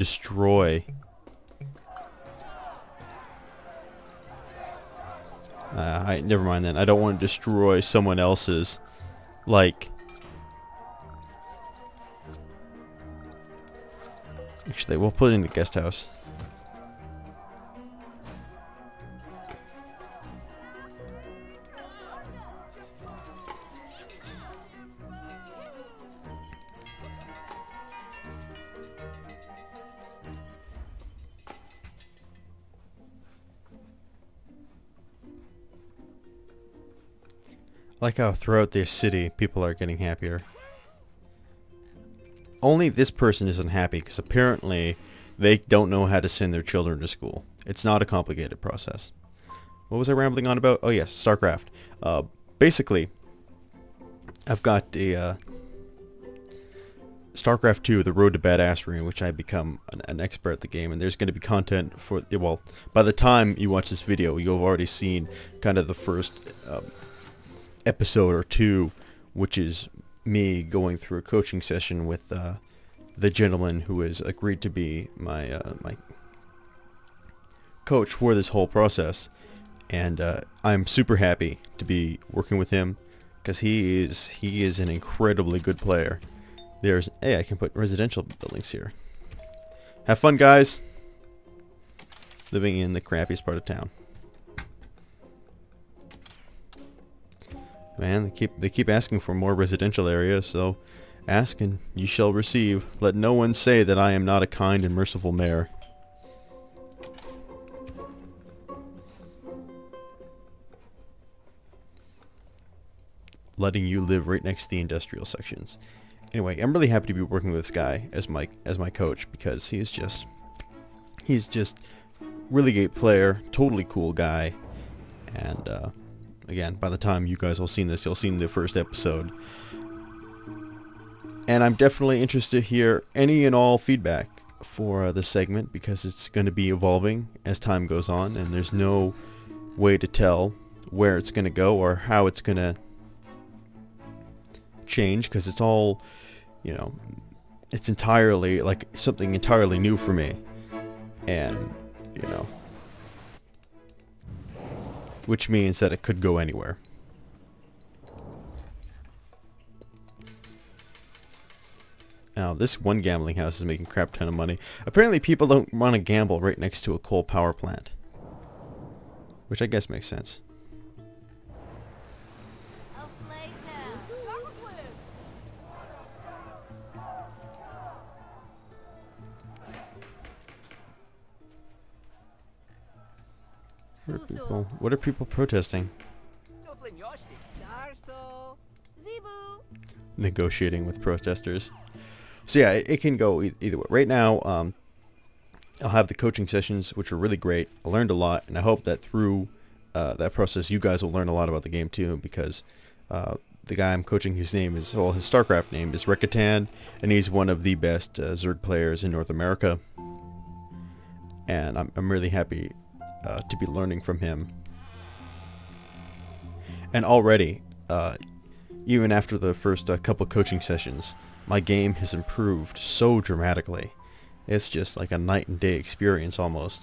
destroy. Never mind then. I don't want to destroy someone else's, like... Actually, we'll put it in the guest house. Like how throughout their city, people are getting happier. Only this person isn't happy because apparently they don't know how to send their children to school. It's not a complicated process. What was I rambling on about? Oh yes, StarCraft. Basically, I've got a StarCraft 2, The Road to Badassery, in which I become an expert at the game, and there's going to be content for, well, by the time you watch this video, you'll have already seen kind of the first episode or two, which is me going through a coaching session with the gentleman who has agreed to be my my coach for this whole process, and I'm super happy to be working with him because he is an incredibly good player. Hey, I can put residential buildings here. Have fun, guys. Living in the crappiest part of town. Man, they keep asking for more residential areas, so ask and you shall receive. Let no one say that I am not a kind and merciful mayor. Letting you live right next to the industrial sections. Anyway, I'm really happy to be working with this guy as my coach because he's just really great player, totally cool guy, and again, by the time you guys will see this, you'll see the first episode. And I'm definitely interested to hear any and all feedback for this segment because it's going to be evolving as time goes on, and there's no way to tell where it's going to go or how it's going to change because it's all, you know, it's entirely like something entirely new for me, and you know, which means that it could go anywhere. Now, this one gambling house is making a crap ton of money. Apparently, people don't want to gamble right next to a coal power plant, which I guess makes sense. What are people protesting? Negotiating with protesters. So yeah, it can go either way. Right now, I'll have the coaching sessions, which are really great. I learned a lot, and I hope that through that process, you guys will learn a lot about the game too, because the guy I'm coaching, his StarCraft name is Recapture, and he's one of the best Zerg players in North America. And I'm really happy to be learning from him. And already, even after the first couple coaching sessions, my game has improved so dramatically. It's just like a night and day experience almost.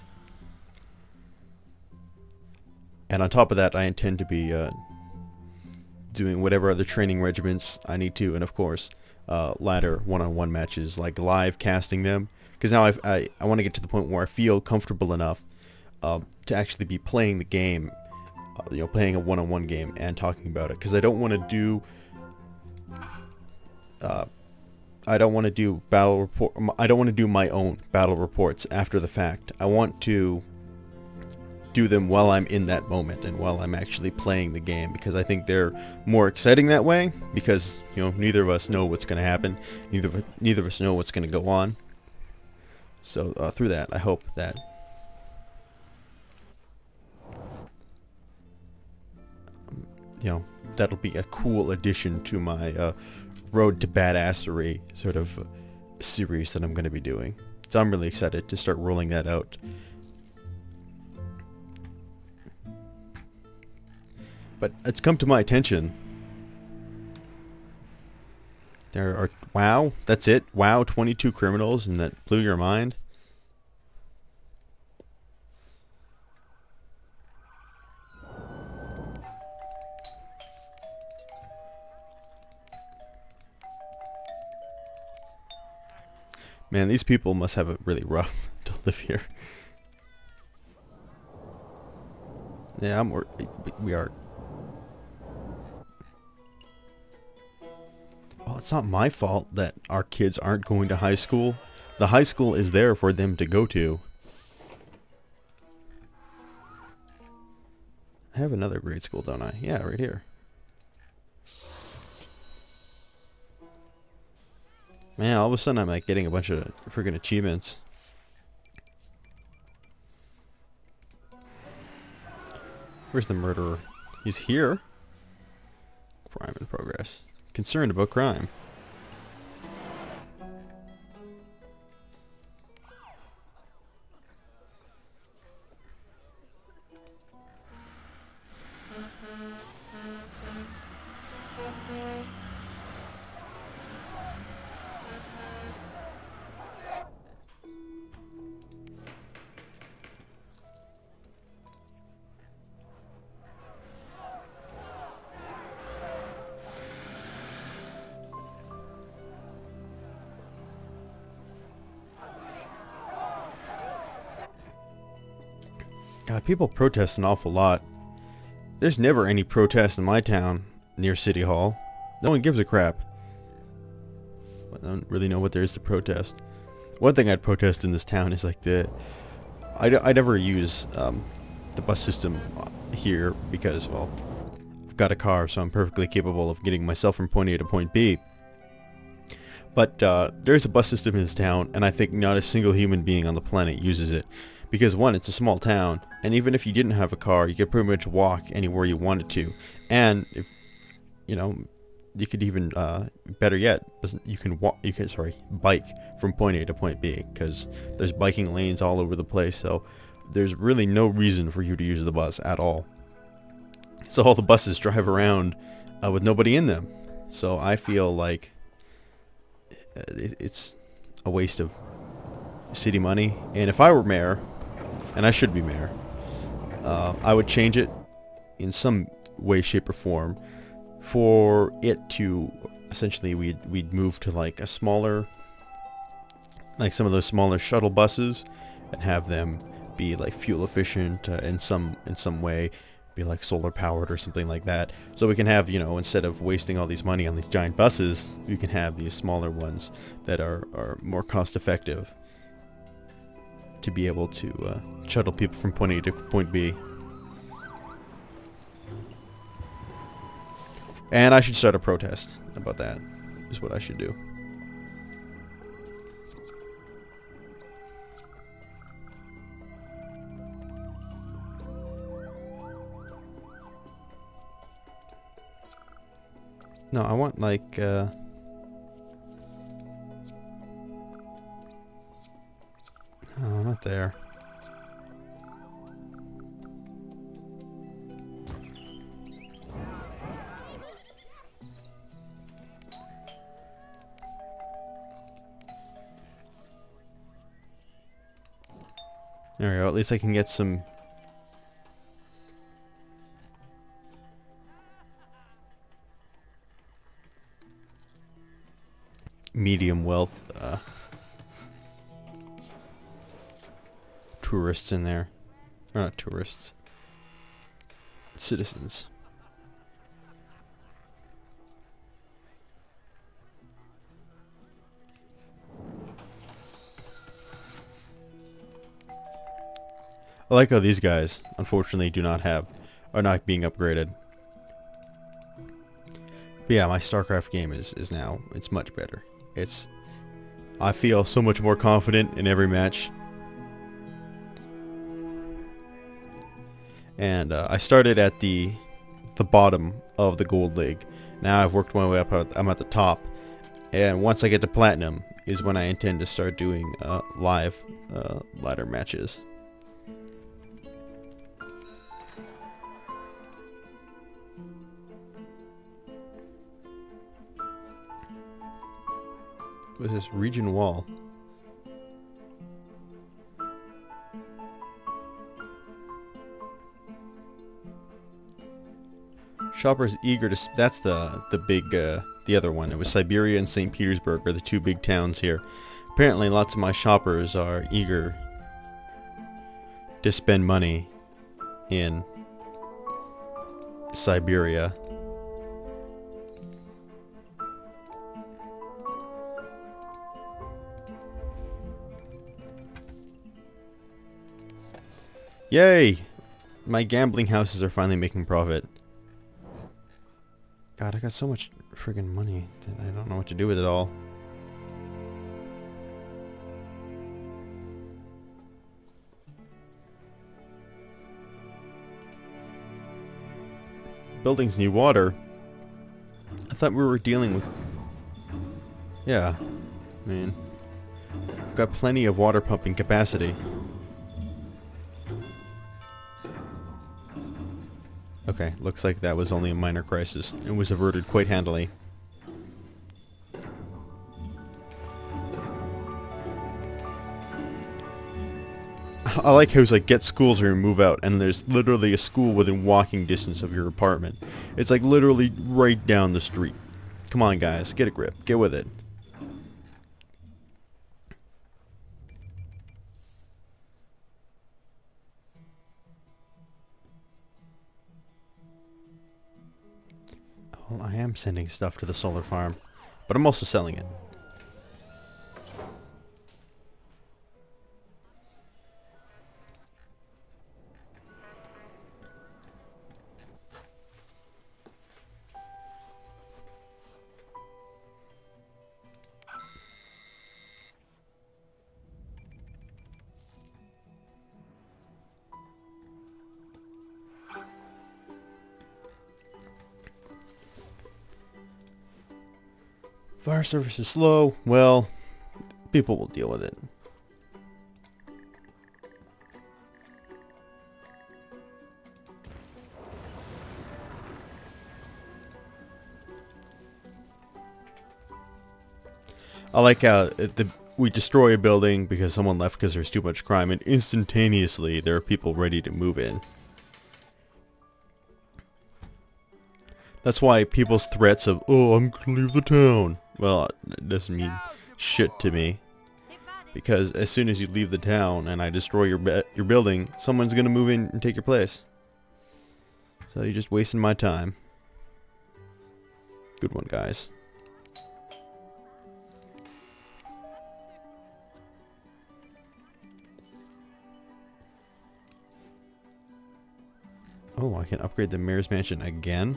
And on top of that, I intend to be doing whatever other training regiments I need to, and of course ladder one-on-one matches, like live casting them, because now I want to get to the point where I feel comfortable enough to actually be playing the game, you know, playing a one-on-one game and talking about it, because I don't want to do battle report. I don't want to do my own battle reports after the fact. I want to do them while I'm in that moment and while I'm actually playing the game, because I think they're more exciting that way, because, you know, neither of us know what's going to happen. Neither of us know what's going to go on. So through that, I hope that you know, that'll be a cool addition to my Road to Badassery sort of series that I'm going to be doing. So I'm really excited to start rolling that out. But it's come to my attention. There are, wow, that's it? Wow, 22 criminals, and that blew your mind? Man, these people must have it really rough to live here. Yeah, we are. Well, it's not my fault that our kids aren't going to high school. The high school is there for them to go to. I have another grade school, don't I? Yeah, right here. Man, all of a sudden I'm like getting a bunch of freaking achievements. Where's the murderer? He's here. Crime in progress. Concerned about crime. God, people protest an awful lot. There's never any protest in my town near City Hall. No one gives a crap. I don't really know what there is to protest. One thing I'd protest in this town is like I never use the bus system here because, well, I've got a car, so I'm perfectly capable of getting myself from point A to point B. But there's a bus system in this town, and I think not a single human being on the planet uses it. Because one, it's a small town, and even if you didn't have a car, you could pretty much walk anywhere you wanted to. And if you know, you could even better yet, you can bike from point A to point B, because there's biking lanes all over the place. So there's really no reason for you to use the bus at all. So all the buses drive around with nobody in them. So I feel like it's a waste of city money. And if I were mayor, and I should be mayor, I would change it in some way, shape, or form for it to essentially we'd move to like a smaller, like some of those smaller shuttle buses, and have them be like fuel efficient in some way, be like solar powered or something like that. So we can have, you know, instead of wasting all these money on these giant buses, you can have these smaller ones that are more cost effective to be able to shuttle people from point A to point B. And I should start a protest about that, is what I should do. No, I want like oh, not there. There we go. At least I can get some medium wealth tourists in there. Or not tourists. Citizens. I like how these guys, unfortunately, are not being upgraded. But yeah, my StarCraft game is now, it's much better. I feel so much more confident in every match. And I started at the bottom of the gold league. Now I've worked my way up. I'm at the top, and once I get to platinum is when I intend to start doing live ladder matches. What is this? Region wall. Shopper's eager to... That's the big, the other one. It was Siberia and St. Petersburg are the two big towns here. Apparently lots of my shoppers are eager to spend money in Siberia. Yay! My gambling houses are finally making profit. God, I got so much friggin' money that I don't know what to do with it all. Buildings need water. I thought we were dealing with... Yeah. I mean... We've got plenty of water pumping capacity. Okay, looks like that was only a minor crisis. It was averted quite handily. I like how it's like, get schools or move out, and there's literally a school within walking distance of your apartment. It's like literally right down the street. Come on guys, get a grip, get with it. Well, I am sending stuff to the solar farm, but I'm also selling it. Fire service is slow. Well, people will deal with it. I like how we destroy a building because someone left because there's too much crime, and instantaneously there are people ready to move in. That's why people's threats of, oh, I'm gonna leave the town. Well, it doesn't mean shit to me. Because as soon as you leave the town and I destroy your building, someone's gonna move in and take your place. So you're just wasting my time. Good one, guys. Oh, I can upgrade the mayor's mansion again?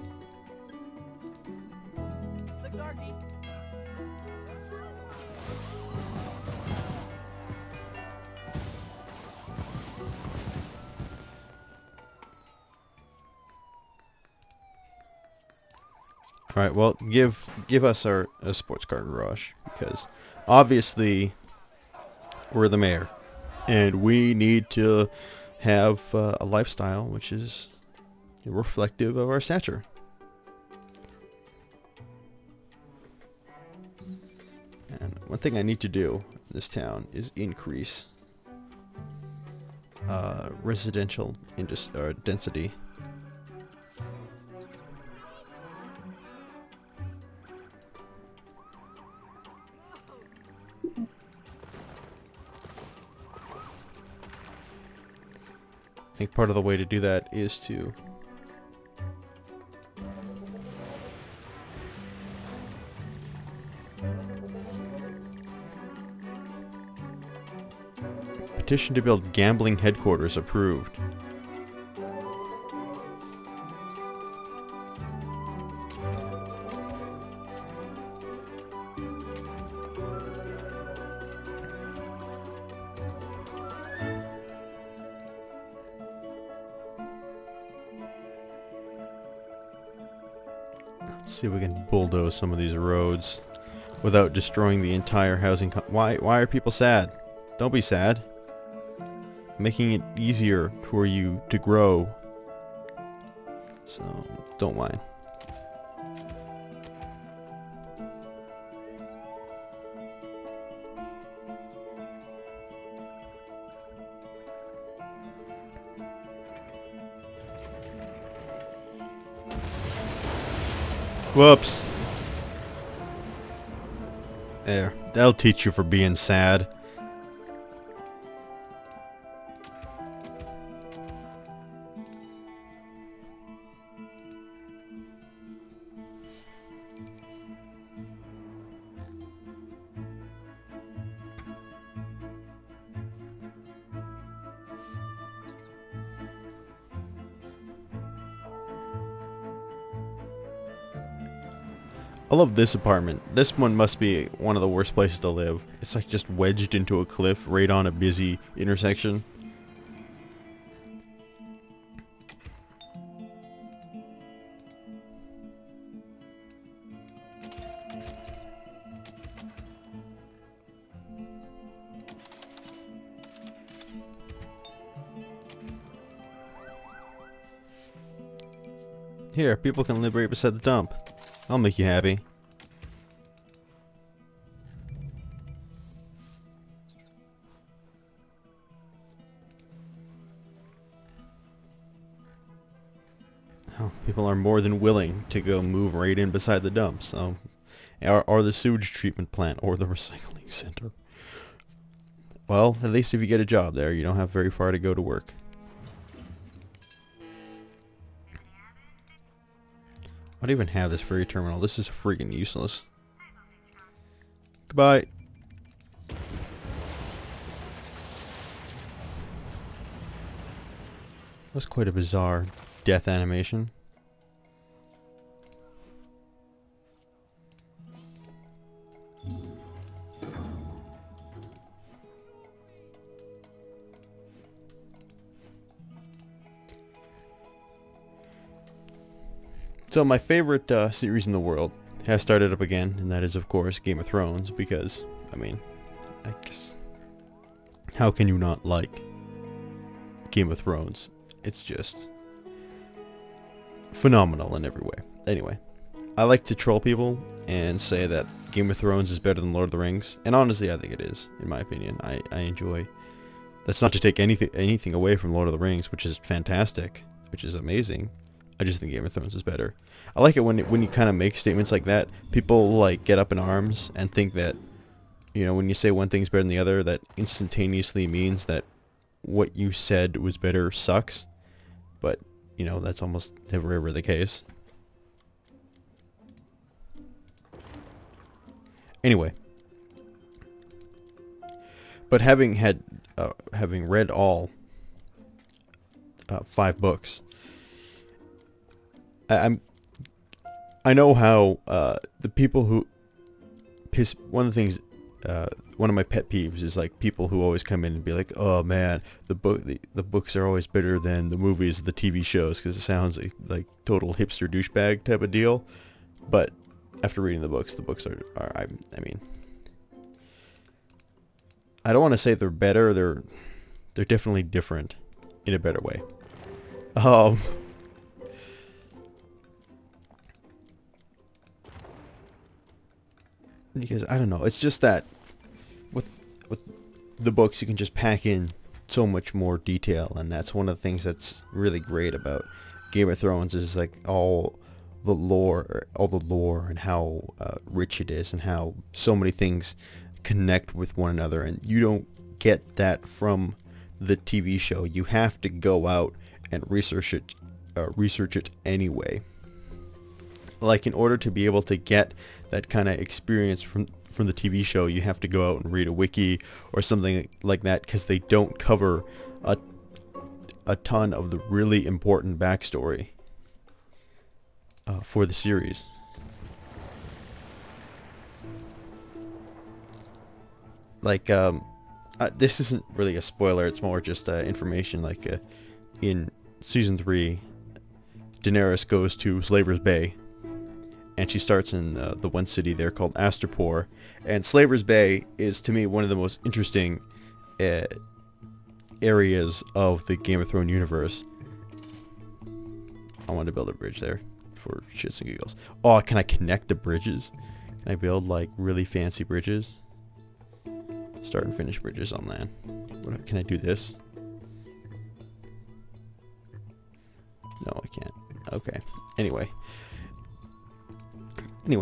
Alright, well, give us a sports car garage, because obviously we're the mayor, and we need to have a lifestyle which is reflective of our stature. And one thing I need to do in this town is increase residential density. I think part of the way to do that is to petition to build gambling headquarters approved. See if we can bulldoze some of these roads without destroying the entire housing. Why are people sad? Don't be sad. Making it easier for you to grow. So don't whine. Whoops. There. That'll teach you for being sad. I love this apartment. This one must be one of the worst places to live. It's like just wedged into a cliff right on a busy intersection. Here, people can live right beside the dump. I'll make you happy. Oh, people are more than willing to go move right in beside the dump, so... Or the sewage treatment plant, or the recycling center. Well, at least if you get a job there, you don't have very far to go to work. I don't even have this ferry terminal. This is freaking useless. Goodbye. That was quite a bizarre death animation. So my favorite series in the world has started up again, and that is of course Game of Thrones, because, I mean, I guess, how can you not like Game of Thrones? It's just phenomenal in every way. Anyway, I like to troll people and say that Game of Thrones is better than Lord of the Rings, and honestly I think it is, in my opinion. I enjoy, that's not to take anything away from Lord of the Rings, which is fantastic, which is amazing. I just think Game of Thrones is better. I like it when you kind of make statements like that. People like get up in arms and think that, you know, when you say one thing's better than the other, that instantaneously means that what you said was better sucks. But, you know, that's almost never ever the case. Anyway. But having read all 5 books, I know how the people who piss. One of the things, one of my pet peeves is like people who always come in and be like, "Oh man, the books are always better than the movies, the TV shows," because it sounds like total hipster douchebag type of deal. But after reading the books are I mean, I don't want to say they're better. They're definitely different in a better way. Because I don't know, it's just that with the books you can just pack in so much more detail, and that's one of the things that's really great about Game of Thrones is like all the lore and how rich it is and how so many things connect with one another, and you don't get that from the TV show. You have to go out and research it anyway. Like, in order to be able to get that kind of experience from the TV show, you have to go out and read a wiki or something like that, because they don't cover a ton of the really important backstory for the series. Like, this isn't really a spoiler, it's more just information. Like, in Season 3, Daenerys goes to Slaver's Bay, and she starts in the one city there called Astapor. And Slaver's Bay is, to me, one of the most interesting areas of the Game of Thrones universe. I want to build a bridge there for shits and giggles. Oh, can I connect the bridges? Can I build, like, really fancy bridges? Start and finish bridges on land. Can I do this? No, I can't. Okay. Anyway,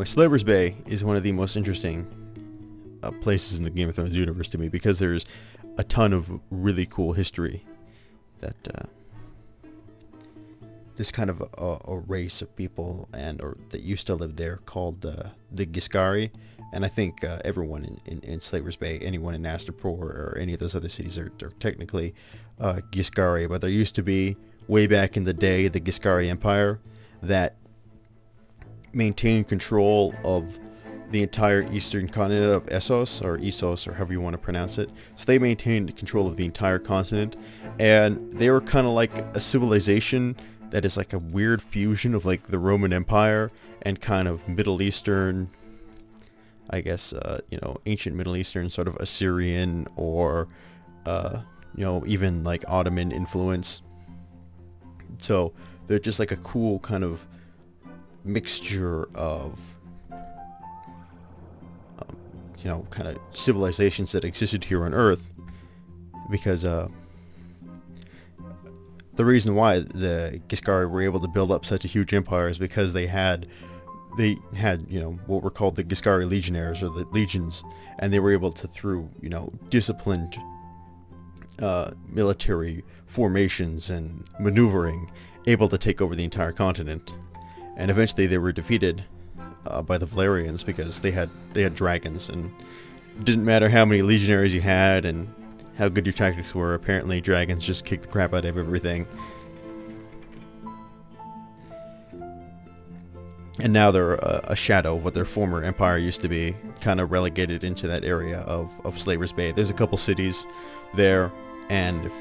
Slaver's Bay is one of the most interesting places in the Game of Thrones universe to me, because there's a ton of really cool history that this kind of a race of people or that used to live there called the Giscari. And I think everyone in Slaver's Bay, anyone in Astapor or any of those other cities are technically Giscari. But there used to be, way back in the day, the Giscari Empire that maintained control of the entire eastern continent of Essos, or however you want to pronounce it. So they maintained control of the entire continent, and they were kind of like a civilization that is like a weird fusion of like the Roman Empire and kind of Middle Eastern, I guess, ancient Middle Eastern, sort of Assyrian, or even like Ottoman influence. So they're just like a cool kind of mixture of kind of civilizations that existed here on Earth, because the reason why the Giscari were able to build up such a huge empire is because they had what were called the Giscari legionaries, or the legions, and they were able to, through disciplined military formations and maneuvering, able to take over the entire continent. And eventually they were defeated by the Valerians, because they had dragons, and it didn't matter how many legionaries you had and how good your tactics were. Apparently dragons just kicked the crap out of everything. And now they're a shadow of what their former empire used to be, kind of relegated into that area of Slaver's Bay. There's a couple cities there, and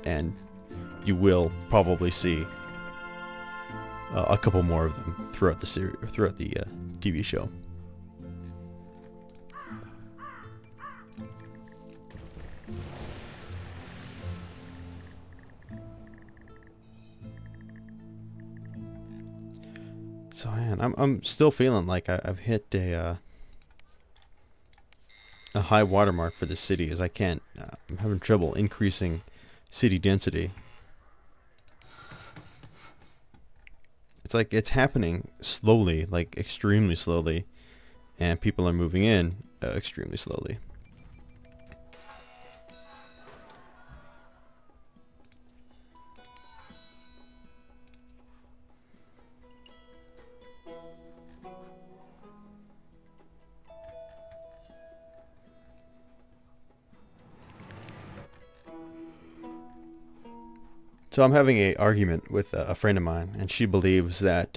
and you will probably see a couple more of them throughout the TV show. So man, I'm still feeling like I've hit a high watermark for this city, as I'm having trouble increasing city density. It's like it's happening slowly, like extremely slowly, and people are moving in extremely slowly. So I'm having an argument with a friend of mine, and she believes that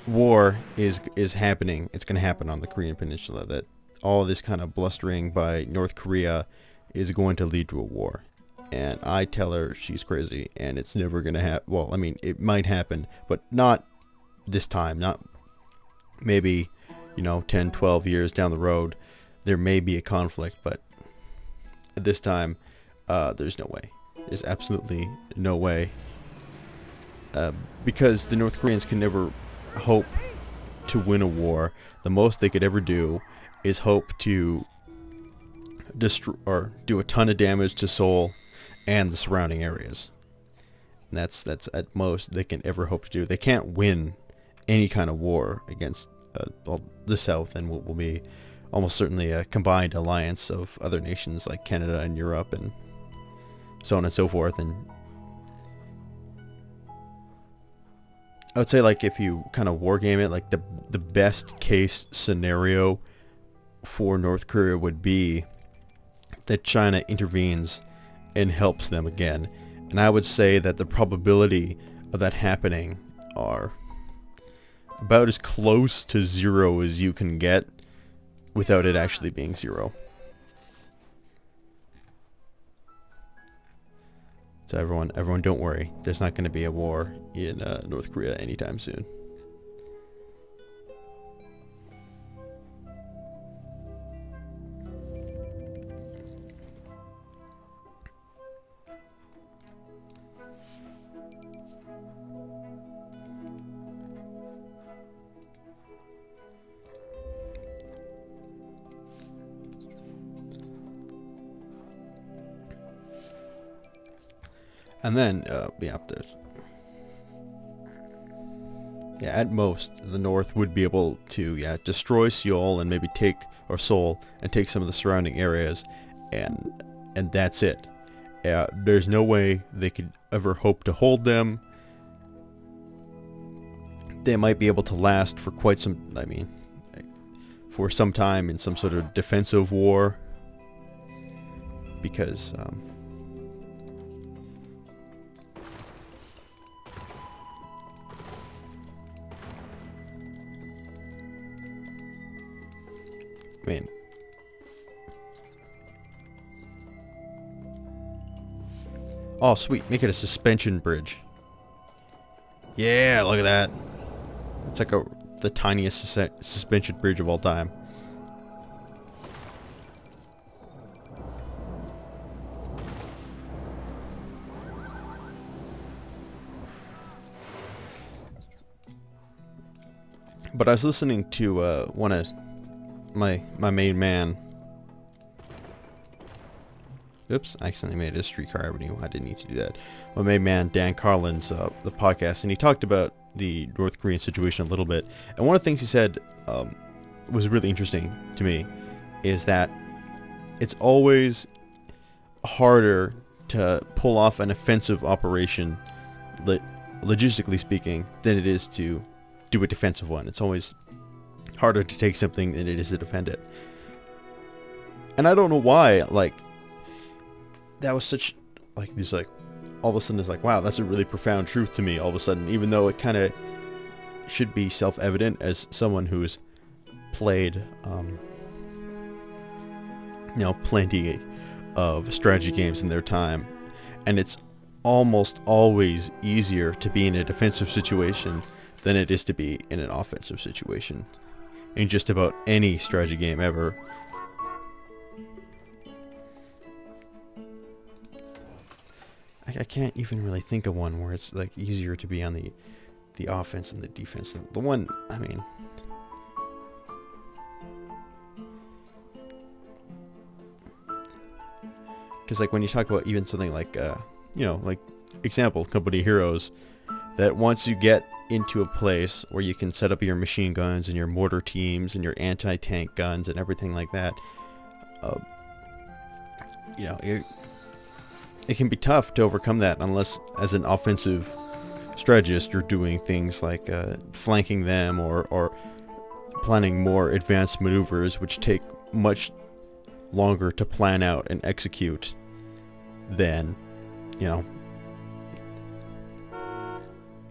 war is happening. It's going to happen on the Korean Peninsula. That all this kind of blustering by North Korea is going to lead to a war. And I tell her she's crazy, and it's never going to happen. Well, I mean, it might happen, but not this time. Not maybe, 10, 12 years down the road. There may be a conflict, but at this time, there's no way. There's absolutely no way, because the North Koreans can never hope to win a war. The most they could ever do is hope to destroy or do a ton of damage to Seoul and the surrounding areas. And that's at most they can ever hope to do. They can't win any kind of war against the South, and what will be almost certainly a combined alliance of other nations like Canada and Europe and so on and so forth. And I would say, like, if you kind of war game it, like the best case scenario for North Korea would be that China intervenes and helps them again. And I would say that the probability of that happening are about as close to zero as you can get without it actually being zero. So everyone, don't worry. There's not going to be a war in North Korea anytime soon. And then, Yeah, at most, the North would be able to, yeah, destroy Seoul and maybe take, or Seoul, and take some of the surrounding areas, and that's it. There's no way they could ever hope to hold them. They might be able to last for quite some, I mean, for some time in some sort of defensive war, because, I mean, oh sweet, make it a suspension bridge. Yeah, look at that. It's like the tiniest suspension bridge of all time. But I was listening to one of my main man. Oops, I accidentally made a streetcar avenue. I didn't need to do that. My main man, Dan Carlin's the podcast, and he talked about the North Korean situation a little bit. And one of the things he said was really interesting to me is that it's always harder to pull off an offensive operation, logistically speaking, than it is to do a defensive one. It's always harder to take something than it is to defend it. And I don't know why, like, that was such, like, this, like, all of a sudden it's like, wow, that's a really profound truth to me all of a sudden, even though it kind of should be self-evident as someone who's played, you know, plenty of strategy games in their time. And it's almost always easier to be in a defensive situation than it is to be in an offensive situation in just about any strategy game ever. I can't even really think of one where it's like easier to be on the offense and the defense. The one, I mean, because like when you talk about even something like you know, like example, Company Heroes, that once you get into a place where you can set up your machine guns and your mortar teams and your anti-tank guns and everything like that, you know, it can be tough to overcome that unless, as an offensive strategist, you're doing things like flanking them or planning more advanced maneuvers, which take much longer to plan out and execute than, you know,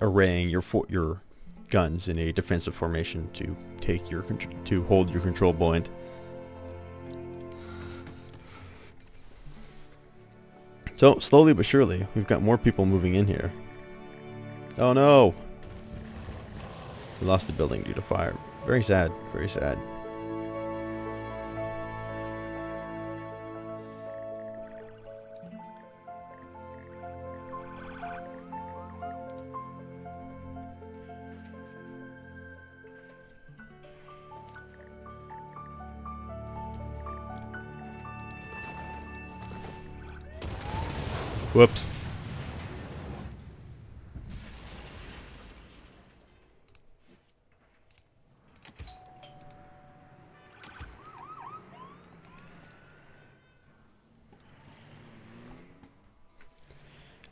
arraying your guns in a defensive formation to take your to hold your control point. So, slowly but surely, we've got more people moving in here. Oh no! We lost the building due to fire. Very sad, very sad. Whoops.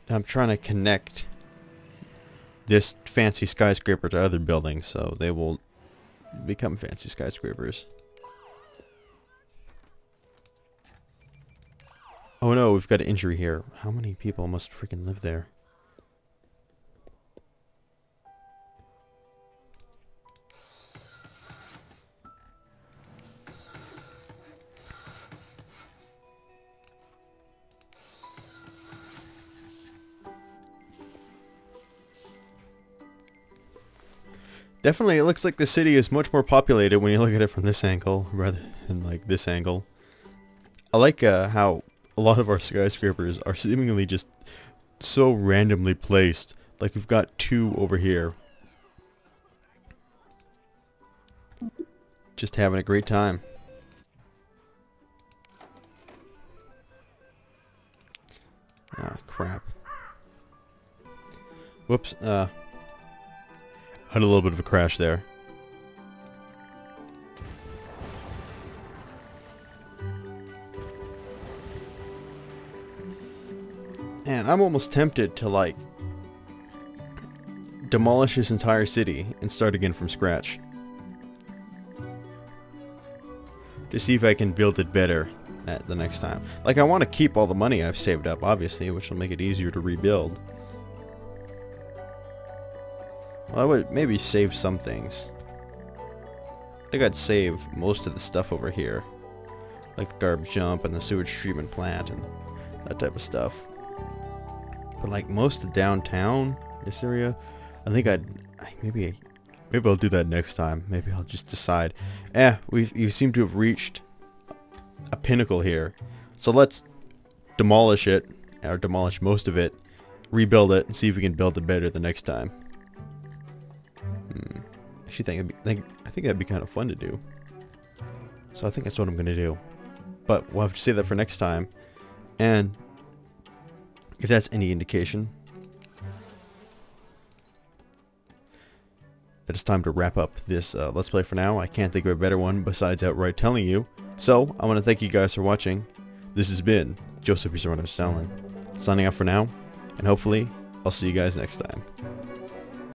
Now I'm trying to connect this fancy skyscraper to other buildings so they will become fancy skyscrapers. Oh no, we've got an injury here. How many people must freaking live there? Definitely, it looks like the city is much more populated when you look at it from this angle rather than like this angle. I like how a lot of our skyscrapers are seemingly just so randomly placed. Like we've got two over here. Just having a great time. Ah, crap. Whoops. Had a little bit of a crash there. And I'm almost tempted to like demolish his entire city and start again from scratch. To see if I can build it better at the next time. Like, I want to keep all the money I've saved up, obviously, which will make it easier to rebuild. Well, I would maybe save some things. I think I'd save most of the stuff over here. Like the garbage dump and the sewage treatment plant and that type of stuff. But like most of downtown, this area, I think maybe I'll do that next time. Maybe I'll just decide. You seem to have reached a pinnacle here. So let's demolish it, or demolish most of it, rebuild it, and see if we can build it better the next time. Actually, I think that'd be kind of fun to do. So I think that's what I'm gonna do. But we'll have to save that for next time. And if that's any indication, that it's time to wrap up this Let's Play for now. I can't think of a better one besides outright telling you. So, I want to thank you guys for watching. This has been Joseph, your son of Stalin, signing off for now, and hopefully, I'll see you guys next time.